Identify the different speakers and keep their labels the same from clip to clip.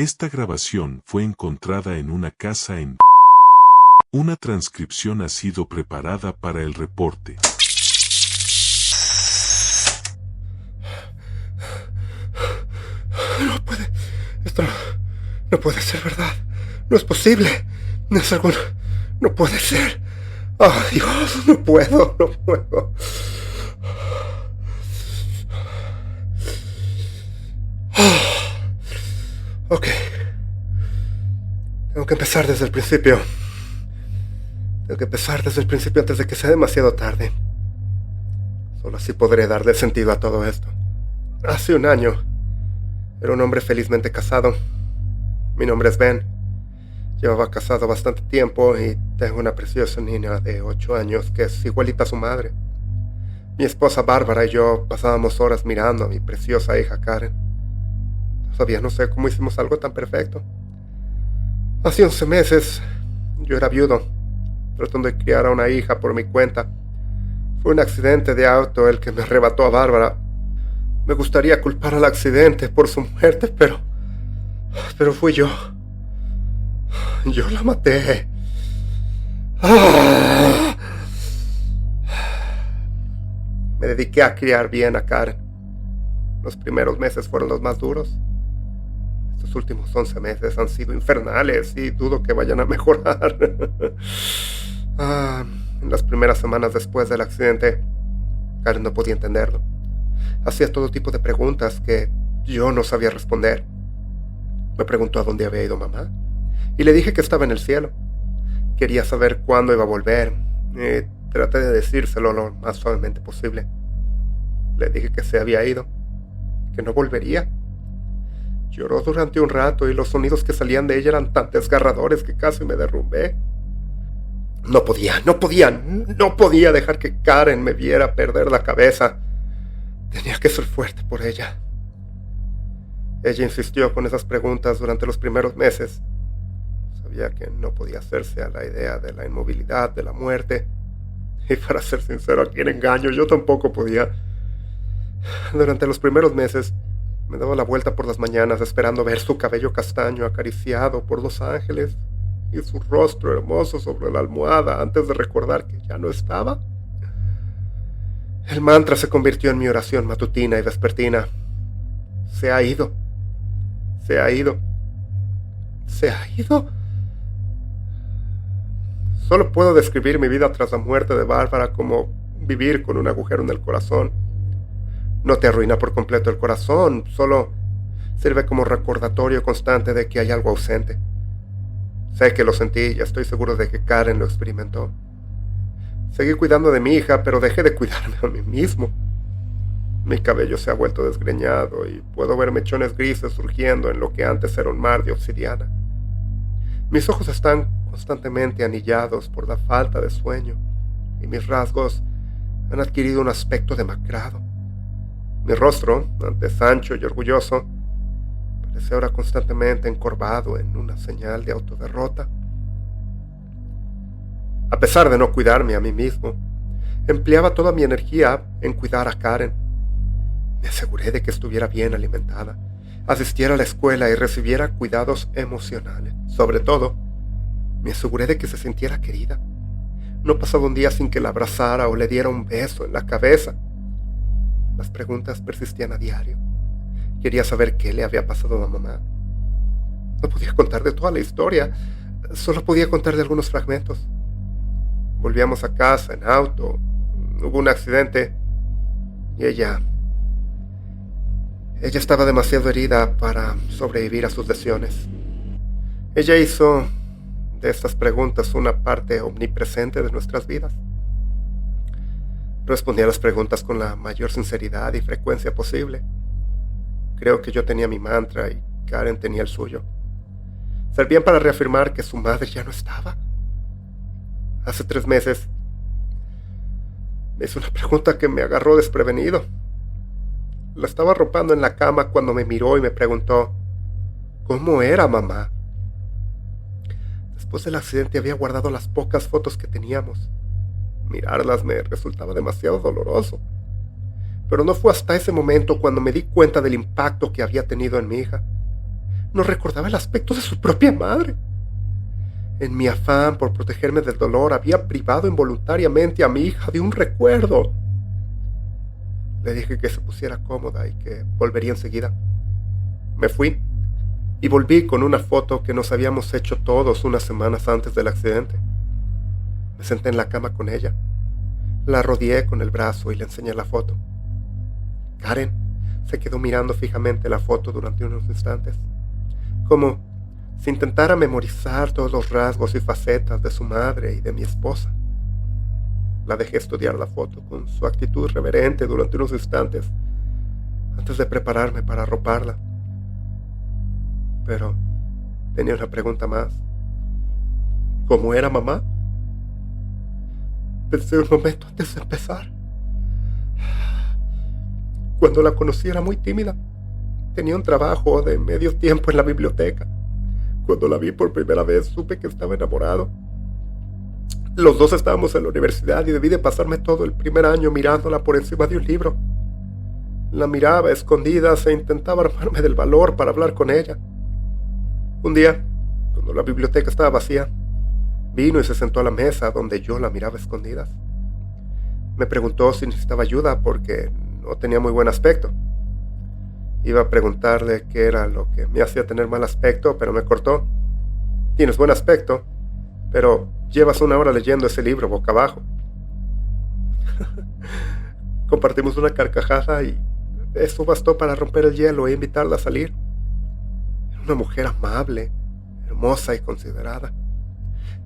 Speaker 1: Esta grabación fue encontrada en una casa en... Una transcripción ha sido preparada para el reporte.
Speaker 2: No puede... Esto no puede ser verdad. No es posible. Es algo... No puede ser. ¡Oh, Dios! No puedo. Ok. Tengo que empezar desde el principio. Antes de que sea demasiado tarde. Solo así podré darle sentido a todo esto. Hace un año, era un hombre felizmente casado. Mi nombre es Ben. Llevaba casado bastante tiempo y tengo una preciosa niña de 8 años que es igualita a su madre. Mi esposa Bárbara y yo pasábamos horas mirando a mi preciosa hija Karen. Todavía no sé cómo hicimos algo tan perfecto. Hace 11 meses, yo era viudo, tratando de criar a una hija por mi cuenta. Fue un accidente de auto el que me arrebató a Bárbara. Me gustaría culpar al accidente por su muerte, pero fui yo. Yo la maté. Me dediqué a criar bien a Karen. Los primeros meses fueron los más duros. Estos últimos 11 meses han sido infernales y dudo que vayan a mejorar. En las primeras semanas después del accidente, Karen no podía entenderlo. Hacía todo tipo de preguntas que yo no sabía responder. Me preguntó a dónde había ido mamá y le dije que estaba en el cielo. Quería saber cuándo iba a volver y traté de decírselo lo más suavemente posible. Le dije que se había ido, que no volvería. Lloró durante un rato y los sonidos que salían de ella eran tan desgarradores que casi me derrumbé. No podía dejar que Karen me viera perder la cabeza. Tenía que ser fuerte por ella. Ella insistió con esas preguntas durante los primeros meses. Sabía que no podía hacerse a la idea de la inmovilidad, de la muerte. Y para ser sincero, a quien engaño, yo tampoco podía. Durante los primeros meses, me daba la vuelta por las mañanas esperando ver su cabello castaño acariciado por los ángeles y su rostro hermoso sobre la almohada antes de recordar que ya no estaba. El mantra se convirtió en mi oración matutina y vespertina. Se ha ido. Solo puedo describir mi vida tras la muerte de Bárbara como vivir con un agujero en el corazón. No te arruina por completo el corazón, solo sirve como recordatorio constante de que hay algo ausente. Sé que lo sentí y estoy seguro de que Karen lo experimentó. Seguí cuidando de mi hija, pero dejé de cuidarme a mí mismo. Mi cabello se ha vuelto desgreñado y puedo ver mechones grises surgiendo en lo que antes era un mar de obsidiana. Mis ojos están constantemente anillados por la falta de sueño y mis rasgos han adquirido un aspecto demacrado. Mi rostro, antes ancho y orgulloso, parece ahora constantemente encorvado en una señal de autoderrota. A pesar de no cuidarme a mí mismo, empleaba toda mi energía en cuidar a Karen. Me aseguré de que estuviera bien alimentada, asistiera a la escuela y recibiera cuidados emocionales. Sobre todo, me aseguré de que se sintiera querida. No pasaba un día sin que la abrazara o le diera un beso en la cabeza. Las preguntas persistían a diario. Quería saber qué le había pasado a mamá. No podía contar de toda la historia, solo podía contar de algunos fragmentos. Volvíamos a casa en auto, hubo un accidente y ella estaba demasiado herida para sobrevivir a sus lesiones. Ella hizo de estas preguntas una parte omnipresente de nuestras vidas. Respondía a las preguntas con la mayor sinceridad y frecuencia posible. Creo que yo tenía mi mantra y Karen tenía el suyo. Servían para reafirmar que su madre ya no estaba. Hace 3 meses me hizo una pregunta que me agarró desprevenido. La estaba arropando en la cama cuando me miró y me preguntó ¿cómo era mamá? Después del accidente había guardado las pocas fotos que teníamos. Mirarlas me resultaba demasiado doloroso. Pero no fue hasta ese momento cuando me di cuenta del impacto que había tenido en mi hija. no recordaba el aspecto de su propia madre. En mi afán por protegerme del dolor, había privado involuntariamente a mi hija de un recuerdo. Le dije que se pusiera cómoda y que volvería enseguida. Me fui y volví con una foto que nos habíamos hecho todos unas semanas antes del accidente. Me senté en la cama con ella. La rodeé con el brazo y le enseñé la foto. Karen se quedó mirando fijamente la foto durante unos instantes, como si intentara memorizar todos los rasgos y facetas de su madre y de mi esposa. La dejé estudiar la foto con su actitud reverente durante unos instantes, antes de prepararme para arroparla. Pero tenía una pregunta más. ¿Cómo era mamá? Pensé un momento antes de empezar. Cuando la conocí era muy tímida. Tenía un trabajo de medio tiempo en la biblioteca. Cuando la vi por primera vez supe que estaba enamorado. Los dos estábamos en la universidad y debí de pasarme todo el primer año mirándola por encima de un libro. La miraba a escondidas e intentaba armarme del valor para hablar con ella. Un día, cuando la biblioteca estaba vacía, vino y se sentó a la mesa donde yo la miraba a escondidas. Me preguntó si necesitaba ayuda porque no tenía muy buen aspecto. Iba a preguntarle qué era lo que me hacía tener mal aspecto, pero me cortó. Tienes buen aspecto, pero llevas una hora leyendo ese libro boca abajo. Compartimos una carcajada y eso bastó para romper el hielo e invitarla a salir. Era una mujer amable, hermosa y considerada.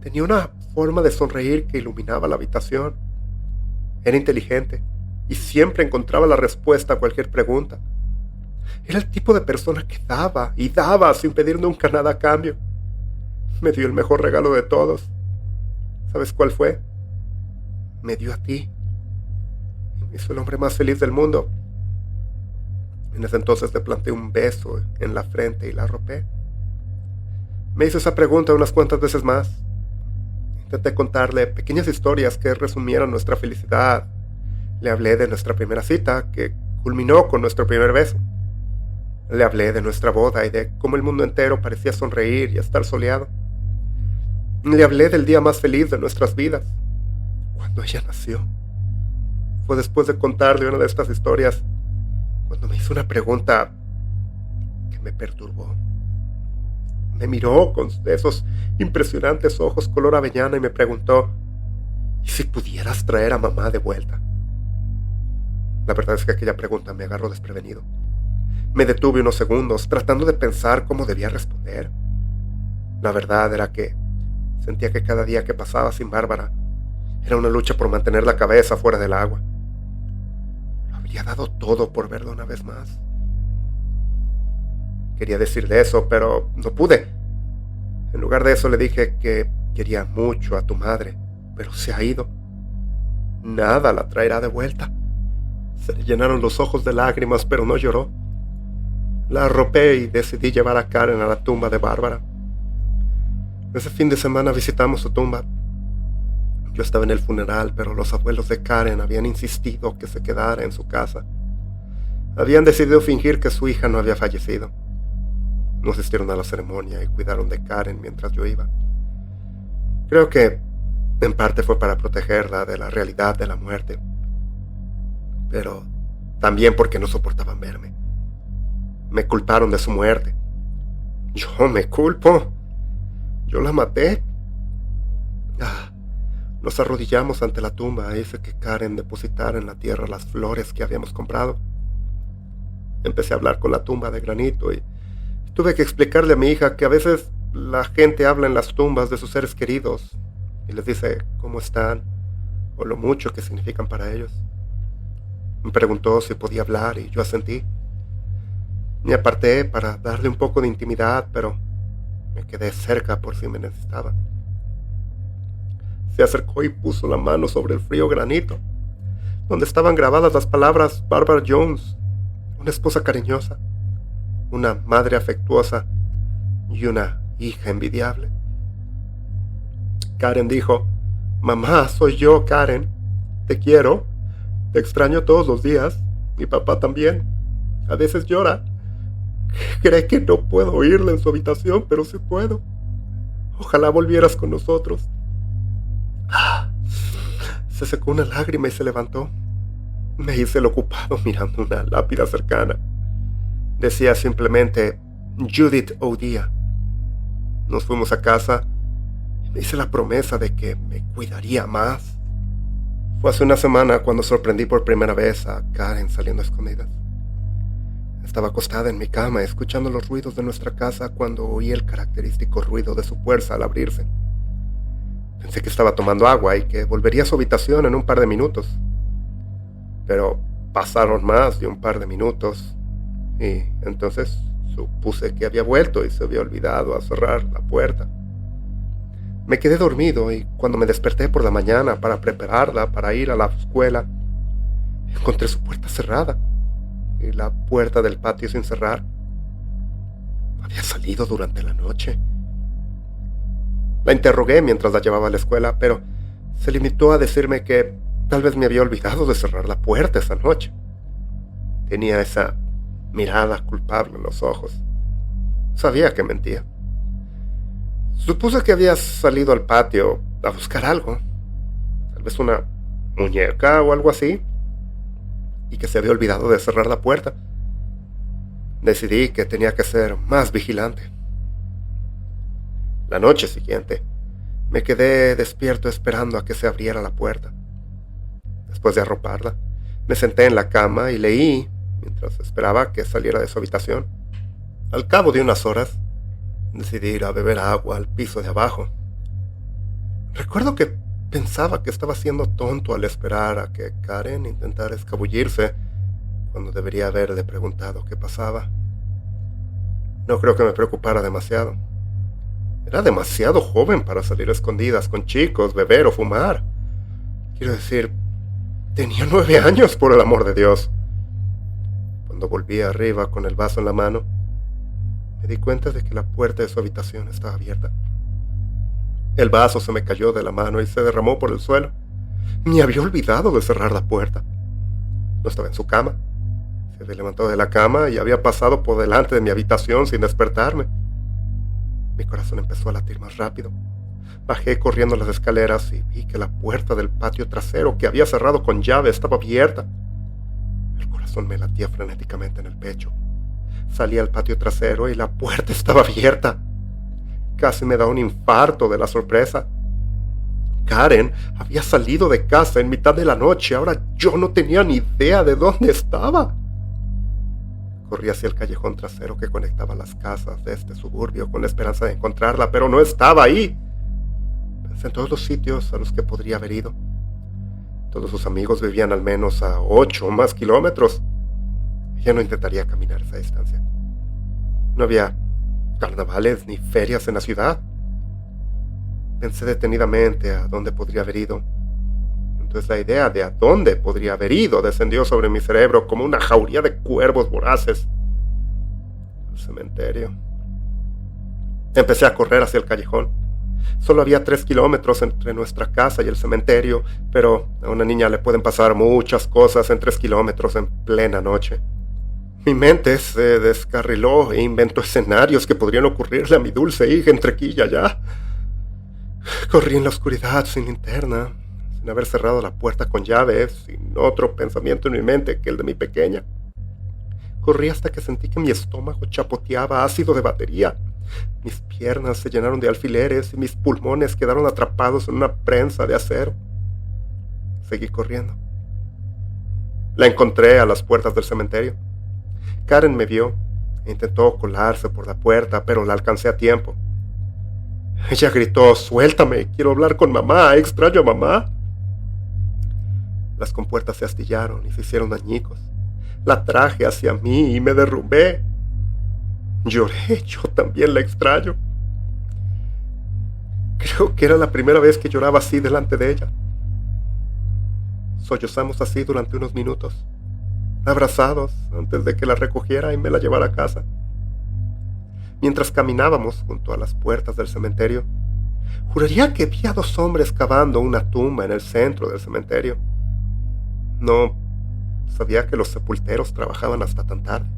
Speaker 2: Tenía una forma de sonreír que iluminaba la habitación. Era inteligente y siempre encontraba la respuesta a cualquier pregunta. Era el tipo de persona que daba y daba sin pedir nunca nada a cambio. Me dio el mejor regalo de todos. ¿Sabes cuál fue? Me dio a ti. Y me hizo el hombre más feliz del mundo. En ese entonces le planté un beso en la frente y la arropé. Me hizo esa pregunta unas cuantas veces más. Intenté contarle pequeñas historias que resumieran nuestra felicidad. Le hablé de nuestra primera cita, que culminó con nuestro primer beso. Le hablé de nuestra boda y de cómo el mundo entero parecía sonreír y estar soleado. Le hablé del día más feliz de nuestras vidas, cuando ella nació. Fue después de contarle una de estas historias cuando me hizo una pregunta que me perturbó. Me miró con esos impresionantes ojos color avellana y me preguntó: ¿y si pudieras traer a mamá de vuelta? La verdad es que aquella pregunta me agarró desprevenido. Me detuve unos segundos tratando de pensar cómo debía responder. La verdad era que sentía que cada día que pasaba sin Bárbara era una lucha por mantener la cabeza fuera del agua. Lo habría dado todo por verla una vez más. Quería decirle eso, pero no pude. En lugar de eso le dije que quería mucho a tu madre, pero se ha ido. Nada la traerá de vuelta. Se le llenaron los ojos de lágrimas, pero no lloró. La arropé y decidí llevar a Karen a la tumba de Bárbara. Ese fin de semana visitamos su tumba. Yo estaba en el funeral, pero los abuelos de Karen habían insistido que se quedara en su casa. Habían decidido fingir que su hija no había fallecido. No asistieron a la ceremonia y cuidaron de Karen mientras yo iba. Creo que en parte fue para protegerla de la realidad de la muerte, pero también porque no soportaban verme. Me culparon de su muerte. Yo me culpo. Yo la maté. Nos arrodillamos ante la tumba e hice que Karen depositara en la tierra las flores que habíamos comprado. Empecé a hablar con la tumba de granito y tuve que explicarle a mi hija que a veces la gente habla en las tumbas de sus seres queridos y les dice cómo están o lo mucho que significan para ellos. Me preguntó si podía hablar y yo asentí. Me aparté para darle un poco de intimidad, pero me quedé cerca por si me necesitaba. Se acercó y puso la mano sobre el frío granito, donde estaban grabadas las palabras Barbara Jones, una esposa cariñosa, una madre afectuosa y una hija envidiable. Karen dijo: «Mamá, soy yo, Karen. Te quiero. Te extraño todos los días. Mi papá también. A veces llora. Cree que no puedo oírla en su habitación, pero sí puedo. Ojalá volvieras con nosotros. Se secó una lágrima y se levantó. Me hice el ocupado mirando una lápida cercana. Decía simplemente Judith O'Dea. Nos fuimos a casa y me hice la promesa de que me cuidaría más. Fue hace una semana cuando sorprendí por primera vez a Karen saliendo a escondidas. Estaba acostada en mi cama escuchando los ruidos de nuestra casa cuando oí el característico ruido de su puerta al abrirse. Pensé que estaba tomando agua y que volvería a su habitación en un par de minutos. Pero pasaron más de un par de minutos y entonces supuse que había vuelto y se había olvidado a cerrar la puerta. Me quedé dormido y cuando me desperté por la mañana para prepararla para ir a la escuela, encontré su puerta cerrada y la puerta del patio sin cerrar. Había salido durante la noche. La interrogué mientras la llevaba a la escuela, pero se limitó a decirme que tal vez me había olvidado de cerrar la puerta esa noche. Tenía esa mirada culpable en los ojos. Sabía que mentía. Supuse que había salido al patio a buscar algo, tal vez una muñeca o algo así, y que se había olvidado de cerrar la puerta. Decidí que tenía que ser más vigilante. La noche siguiente, me quedé despierto esperando a que se abriera la puerta. Después de arroparla, me senté en la cama y leí mientras esperaba que saliera de su habitación. Al cabo de unas horas, decidí ir a beber agua al piso de abajo. Recuerdo que pensaba que estaba siendo tonto al esperar a que Karen intentara escabullirse cuando debería haberle preguntado qué pasaba. No creo que me preocupara demasiado. Era demasiado joven para salir a escondidas con chicos, beber o fumar. Quiero decir, tenía 9 años, por el amor de Dios. Cuando volví arriba con el vaso en la mano, me di cuenta de que la puerta de su habitación estaba abierta. El vaso se me cayó de la mano y se derramó por el suelo. Me había olvidado de cerrar la puerta. No estaba en su cama. Se había levantado de la cama y había pasado por delante de mi habitación sin despertarme. Mi corazón empezó a latir más rápido. Bajé corriendo las escaleras y vi que la puerta del patio trasero, que había cerrado con llave, estaba abierta. El corazón me latía frenéticamente en el pecho. Salí al patio trasero y la puerta estaba abierta. Casi me da un infarto de la sorpresa. Karen había salido de casa en mitad de la noche. Ahora yo no tenía ni idea de dónde estaba. Corrí hacia el callejón trasero que conectaba las casas de este suburbio con la esperanza de encontrarla, pero no estaba ahí. Pensé en todos los sitios a los que podría haber ido. Todos sus amigos vivían al menos a 8 o más kilómetros. Ella no intentaría caminar esa distancia. No había carnavales ni ferias en la ciudad. Pensé detenidamente a dónde podría haber ido. Entonces la idea de a dónde podría haber ido descendió sobre mi cerebro como una jauría de cuervos voraces. El cementerio. Empecé a correr hacia el callejón. Solo había 3 kilómetros entre nuestra casa y el cementerio, pero a una niña le pueden pasar muchas cosas en 3 kilómetros en plena noche. Mi mente se descarriló e inventó escenarios que podrían ocurrirle a mi dulce hija entre aquí y allá. Corrí en la oscuridad sin linterna, sin haber cerrado la puerta con llave, sin otro pensamiento en mi mente que el de mi pequeña. Corrí hasta que sentí que mi estómago chapoteaba ácido de batería. Mis piernas se llenaron de alfileres y mis pulmones quedaron atrapados en una prensa de acero. Seguí corriendo. La encontré a las puertas del cementerio. Karen me vio e intentó colarse por la puerta, pero la alcancé a tiempo. Ella gritó: «¡Suéltame! ¡Quiero hablar con mamá! ¡Extraño a mamá!». Las compuertas se astillaron y se hicieron añicos. La traje hacia mí y me derrumbé. Lloré, yo también la extraño. Creo que era la primera vez que lloraba así delante de ella. Sollozamos así durante unos minutos, abrazados antes de que la recogiera y me la llevara a casa. Mientras caminábamos junto a las puertas del cementerio, juraría que vi a 2 hombres cavando una tumba en el centro del cementerio. No sabía que los sepulteros trabajaban hasta tan tarde.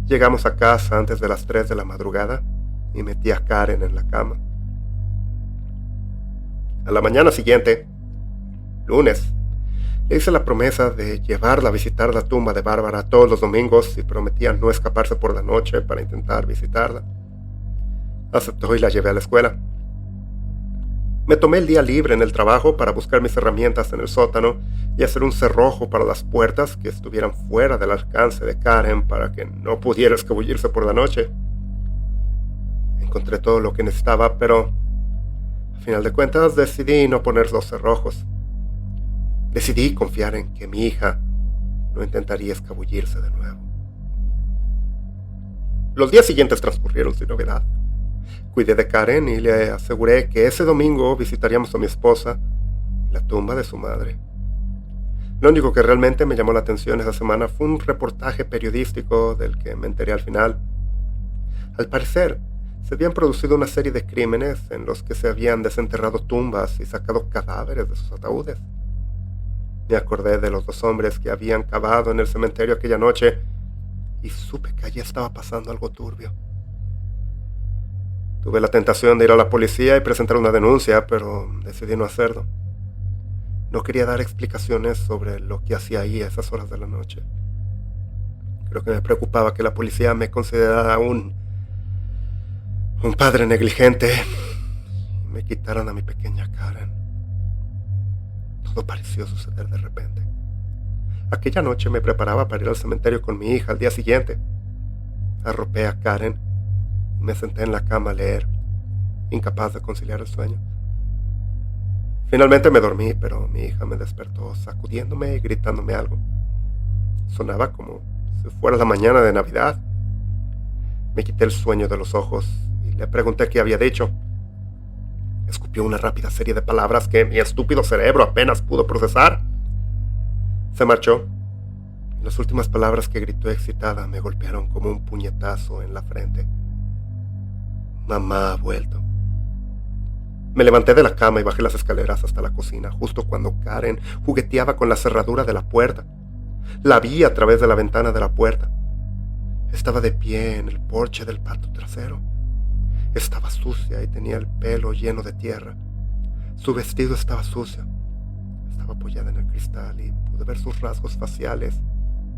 Speaker 2: Llegamos a casa antes de las 3 de la madrugada y metí a Karen en la cama. A la mañana siguiente, lunes, le hice la promesa de llevarla a visitar la tumba de Bárbara todos los domingos y prometía no escaparse por la noche para intentar visitarla. Aceptó y la llevé a la escuela. Me tomé el día libre en el trabajo para buscar mis herramientas en el sótano y hacer un cerrojo para las puertas que estuvieran fuera del alcance de Karen para que no pudiera escabullirse por la noche. Encontré todo lo que necesitaba, pero a final de cuentas decidí no poner los cerrojos. Decidí confiar en que mi hija no intentaría escabullirse de nuevo. Los días siguientes transcurrieron sin novedad. Cuidé de Karen y le aseguré que ese domingo visitaríamos a mi esposa y la tumba de su madre. Lo único que realmente me llamó la atención esa semana fue un reportaje periodístico del que me enteré al final. Al parecer, se habían producido una serie de crímenes en los que se habían desenterrado tumbas y sacado cadáveres de sus ataúdes. Me acordé de los 2 hombres que habían cavado en el cementerio aquella noche y supe que allí estaba pasando algo turbio. Tuve la tentación de ir a la policía y presentar una denuncia, pero decidí no hacerlo. No quería dar explicaciones sobre lo que hacía ahí a esas horas de la noche. Creo que me preocupaba que la policía me considerara un padre negligente y me quitaran a mi pequeña Karen. Todo pareció suceder de repente. Aquella noche me preparaba para ir al cementerio con mi hija al día siguiente. Arropé a Karen y me senté en la cama a leer, incapaz de conciliar el sueño. Finalmente me dormí, pero mi hija me despertó sacudiéndome y gritándome algo. Sonaba como si fuera la mañana de Navidad. Me quité el sueño de los ojos y le pregunté qué había dicho. Escupió una rápida serie de palabras que mi estúpido cerebro apenas pudo procesar. Se marchó. Y las últimas palabras que gritó excitada me golpearon como un puñetazo en la frente. Mamá ha vuelto. Me levanté de la cama y bajé las escaleras hasta la cocina, justo cuando Karen jugueteaba con la cerradura de la puerta. La vi a través de la ventana de la puerta. Estaba de pie en el porche del patio trasero. Estaba sucia y tenía el pelo lleno de tierra. Su vestido estaba sucio. Estaba apoyada en el cristal y pude ver sus rasgos faciales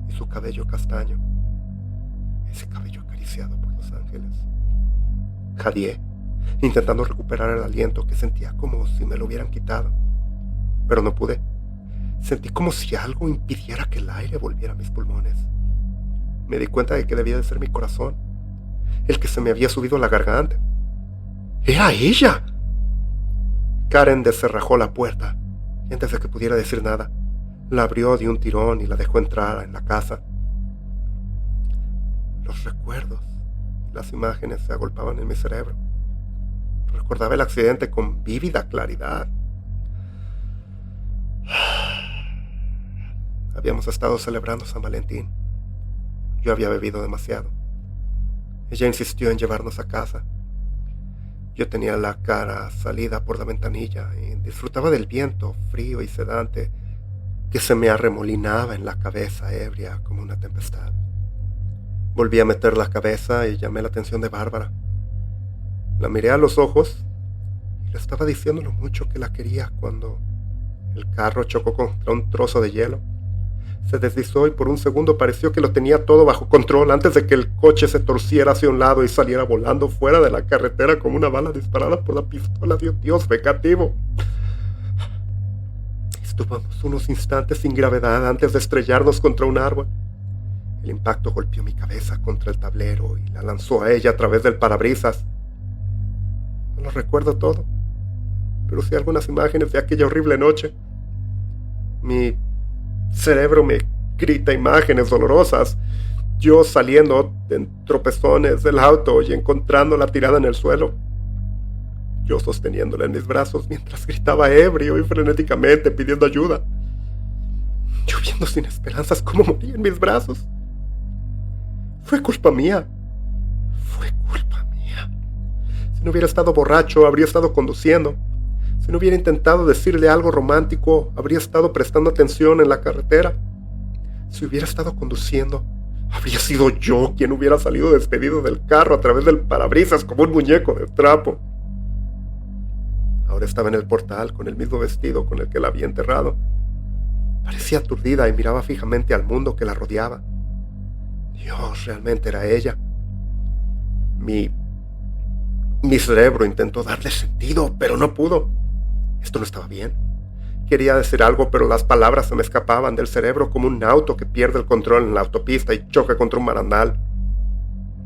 Speaker 2: y su cabello castaño. Ese cabello acariciado por los ángeles. Jadeé, intentando recuperar el aliento que sentía como si me lo hubieran quitado. Pero no pude. Sentí como si algo impidiera que el aire volviera a mis pulmones. Me di cuenta de que debía de ser mi corazón, el que se me había subido a la garganta. ¡Era ella! Karen descerrajó la puerta y antes de que pudiera decir nada, la abrió de un tirón y la dejó entrar en la casa. Los recuerdos, las imágenes se agolpaban en mi cerebro. Recordaba el accidente con vívida claridad. Habíamos estado celebrando San Valentín. Yo había bebido demasiado. Ella insistió en llevarnos a casa. Yo tenía la cara salida por la ventanilla y disfrutaba del viento frío y sedante que se me arremolinaba en la cabeza ebria como una tempestad. Volví a meter la cabeza y llamé la atención de Bárbara. La miré a los ojos y le estaba diciendo lo mucho que la quería cuando el carro chocó contra un trozo de hielo. Se deslizó y por un segundo pareció que lo tenía todo bajo control antes de que el coche se torciera hacia un lado y saliera volando fuera de la carretera como una bala disparada por la pistola de un dios vengativo. Estuvimos unos instantes sin gravedad antes de estrellarnos contra un árbol. El impacto golpeó mi cabeza contra el tablero y la lanzó a ella a través del parabrisas. No lo recuerdo todo, pero sí algunas imágenes de aquella horrible noche. Mi cerebro me grita imágenes dolorosas. Yo saliendo en tropezones del auto y encontrándola tirada en el suelo. Yo sosteniéndola en mis brazos mientras gritaba ebrio y frenéticamente pidiendo ayuda. Yo viendo sin esperanzas cómo moría en mis brazos. Fue culpa mía. Fue culpa mía. Si no hubiera estado borracho, habría estado conduciendo. Si no hubiera intentado decirle algo romántico, habría estado prestando atención en la carretera. Si hubiera estado conduciendo, Habría sido yo quien hubiera salido despedido del carro a través del parabrisas como un muñeco de trapo. Ahora estaba en el portal con el mismo vestido con el que la había enterrado. Parecía aturdida y miraba fijamente al mundo que la rodeaba. Dios, realmente era ella. Mi cerebro intentó darle sentido, pero no pudo. Esto no estaba bien. Quería decir algo, pero las palabras se me escapaban del cerebro como un auto que pierde el control en la autopista y choca contra un barandal.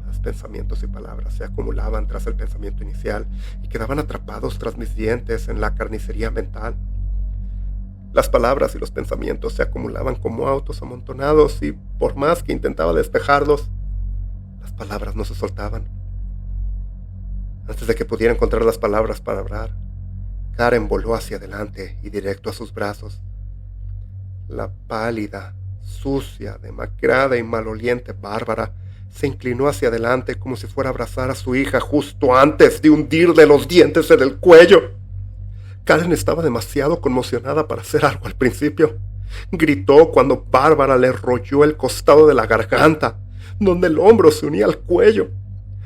Speaker 2: Los pensamientos y palabras se acumulaban tras el pensamiento inicial y quedaban atrapados tras mis dientes en la carnicería mental. Las palabras y los pensamientos se acumulaban como autos amontonados y, por más que intentaba despejarlos, las palabras no se soltaban. Antes de que pudiera encontrar las palabras para hablar, Karen voló hacia adelante y directo a sus brazos. La pálida, sucia, demacrada y maloliente Bárbara se inclinó hacia adelante como si fuera a abrazar a su hija justo antes de hundirle los dientes en el cuello. Karen estaba demasiado conmocionada para hacer algo al principio. Gritó cuando Bárbara le royó el costado de la garganta, donde el hombro se unía al cuello.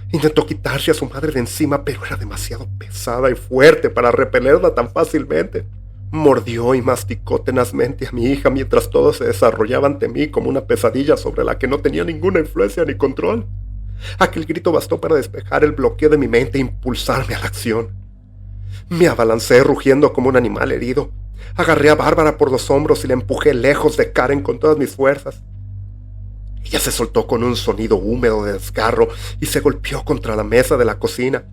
Speaker 2: Intentó quitarse a su madre de encima, pero era demasiado pesada y fuerte para repelerla tan fácilmente. Mordió y masticó tenazmente a mi hija mientras todo se desarrollaba ante mí como una pesadilla sobre la que no tenía ninguna influencia ni control. Aquel grito bastó para despejar el bloqueo de mi mente e impulsarme a la acción. Me abalancé rugiendo como un animal herido. Agarré a Bárbara por los hombros y la empujé lejos de Karen con todas mis fuerzas. Ella se soltó con un sonido húmedo de desgarro y se golpeó contra la mesa de la cocina.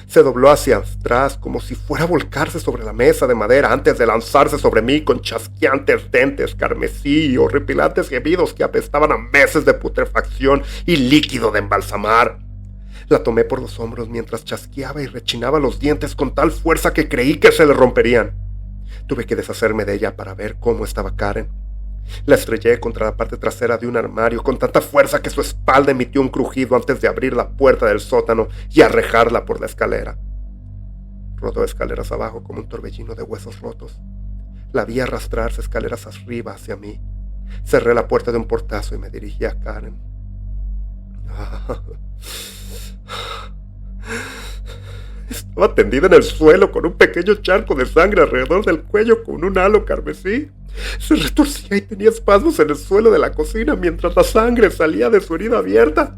Speaker 2: Se dobló hacia atrás como si fuera a volcarse sobre la mesa de madera antes de lanzarse sobre mí con chasqueantes dentes carmesí y horripilantes gemidos que apestaban a meses de putrefacción y líquido de embalsamar. La tomé por los hombros mientras chasqueaba y rechinaba los dientes con tal fuerza que creí que se le romperían. Tuve que deshacerme de ella para ver cómo estaba Karen. La estrellé contra la parte trasera de un armario con tanta fuerza que su espalda emitió un crujido antes de abrir la puerta del sótano y arrejarla por la escalera. Rodó escaleras abajo como un torbellino de huesos rotos. La vi arrastrarse escaleras arriba hacia mí. Cerré la puerta de un portazo y me dirigí a Karen. Estaba tendida en el suelo con un pequeño charco de sangre alrededor del cuello con un halo carmesí. Se retorcía y tenía espasmos en el suelo de la cocina mientras la sangre salía de su herida abierta.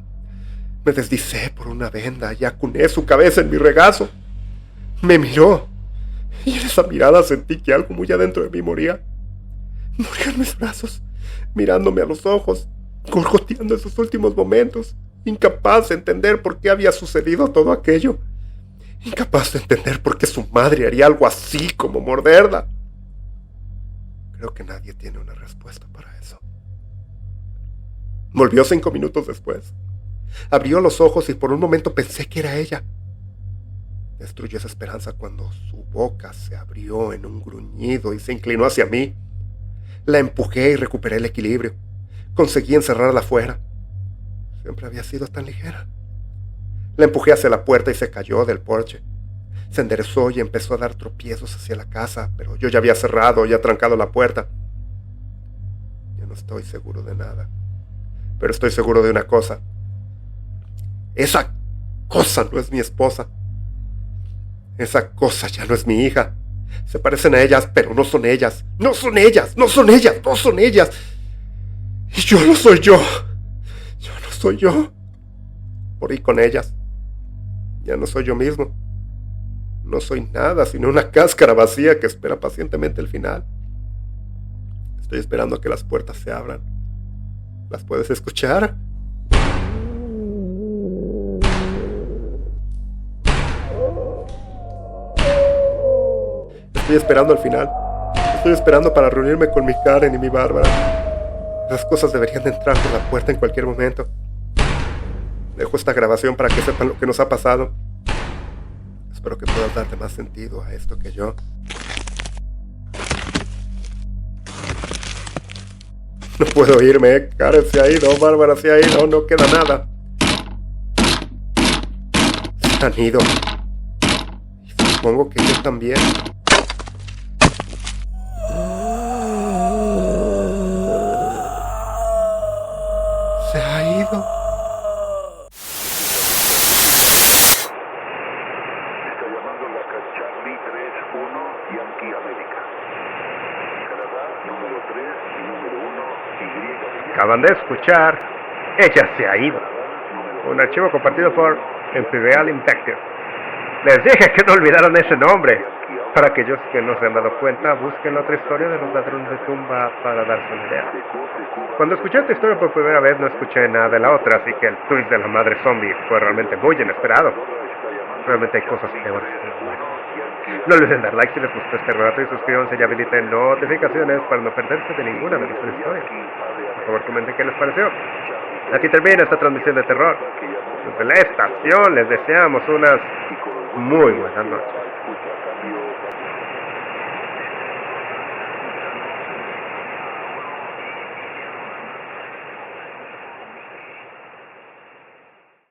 Speaker 2: Me deslicé por una venda y acuné su cabeza en mi regazo. Me miró y en esa mirada sentí que algo muy adentro de mí moría. Moría en mis brazos, mirándome a los ojos, gorgoteando en sus últimos momentos, incapaz de entender por qué había sucedido todo aquello. Incapaz de entender por qué su madre haría algo así como morderla. Creo que nadie tiene una respuesta para eso. Volvió 5 minutos después. Abrió los ojos y por un momento pensé que era ella. Destruyó esa esperanza cuando su boca se abrió en un gruñido y se inclinó hacia mí. La empujé y recuperé el equilibrio. Conseguí encerrarla afuera. Siempre había sido tan ligera. La empujé hacia la puerta y se cayó del porche. Se enderezó y empezó a dar tropiezos hacia la casa, pero yo ya había cerrado y atrancado la puerta. Yo no estoy seguro de nada, pero estoy seguro de una cosa. Esa cosa no es mi esposa. Esa cosa ya no es mi hija. Se parecen a ellas, pero no son ellas. No son ellas, no son ellas, no son ellas. Y yo no soy yo. Yo no soy yo. Morí con ellas. Ya no soy yo mismo. No soy nada sino una cáscara vacía que espera pacientemente el final. Estoy esperando a que las puertas se abran. ¿Las puedes escuchar? Estoy esperando al final. Estoy esperando para reunirme con mi Karen y mi Bárbara. Las cosas deberían de entrar por la puerta en cualquier momento. Dejo esta grabación para que sepan lo que nos ha pasado. Espero que puedas darle más sentido a esto que yo. No puedo irme, Karen se ha ido, Bárbara se ha ido, no queda nada. Se han ido. Y supongo que yo también. Se ha ido.
Speaker 3: Está llamando la Charlie 31 Yankee América. Canadá, número 3 y número 1, Y.
Speaker 2: Acaban de escuchar. Ella se ha ido. Un archivo compartido por Imperial Invective. Les dije que no olvidaran ese nombre. Para aquellos que no se han dado cuenta, busquen otra historia de los ladrones de tumba para darse una idea. Cuando escuché esta historia por primera vez no escuché nada de la otra, así que el twist de la madre zombie fue realmente muy inesperado. Realmente hay cosas peores. No olviden dar like si les gustó este relato y suscríbanse y habiliten notificaciones para no perderse de ninguna de nuestras historias. Por favor comenten qué les pareció. Aquí termina esta transmisión de terror. Desde la estación les deseamos unas muy buenas noches.